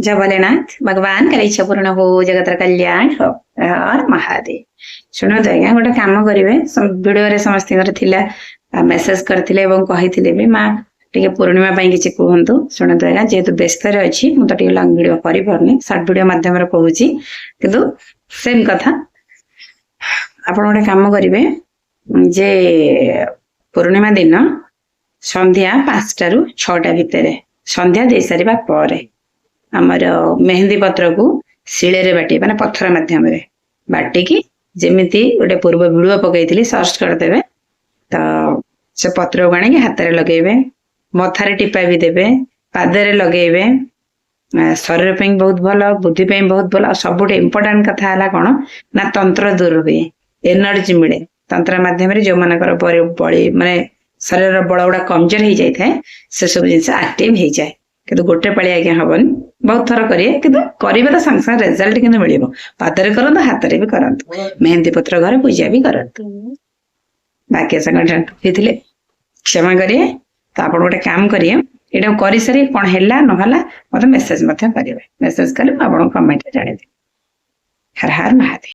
जय भोलेनाथ भगवान कर इच्छा पूर्ण हो जगतर कल्याण हो हर महादेव शुणु आज्ञा गोटे कम करेंगे भिडियो समस्त मेसेज करते कही भी माँ टे पूर्णिमा किसी कहतु शुणु आज्ञा जेहेतु व्यस्त अच्छी मुझे तो लंग भिड कर सर्ट भिड मध्यम कहूँ कि सेम कथा आप गोटे कम करेंगे जे पूर्णिमा दिन संध्या 5टा ରୁ 6ଟା भितर संध्या दे सारा पर आमर मेहंदी पत्र को शिले बाटे माने पत्थर मध्यम बाटिकी जमीती गोटे पूर्व भिडियो पकई सर्च करदे तो से पत्र को आने हाथ में लगेबे मथारे टिपा भी देवे पादरे लगेबे शरीर पे बहुत भल बुद्धि पे बहुत भल सब इम्पोर्टाट कथा है कौन ना तंत्र दूर हुए एनर्जी मिले तंत्र मध्यम जो मानकर बड़ी माने शरीर बड़ गुड़ा कमजोर हो जाए से सब जिन एक्टिव हो जाए कि गोटे पाली आज्ञा हबन बहुत थर करिए करेंगे तो सांगे सांगे रेजल्ट कि मिल पादरे करतु हाथ में भी करतु मेहंदी पत्र घर पूजा भी करतु बाकी संगे क्षमा करिए तो आप गोटे काम करिए यहाँ कर सारी कौन है ना मतलब मेसेज करेंगे मेसेज कले आपको कमेंट जानी हर हर महादेव।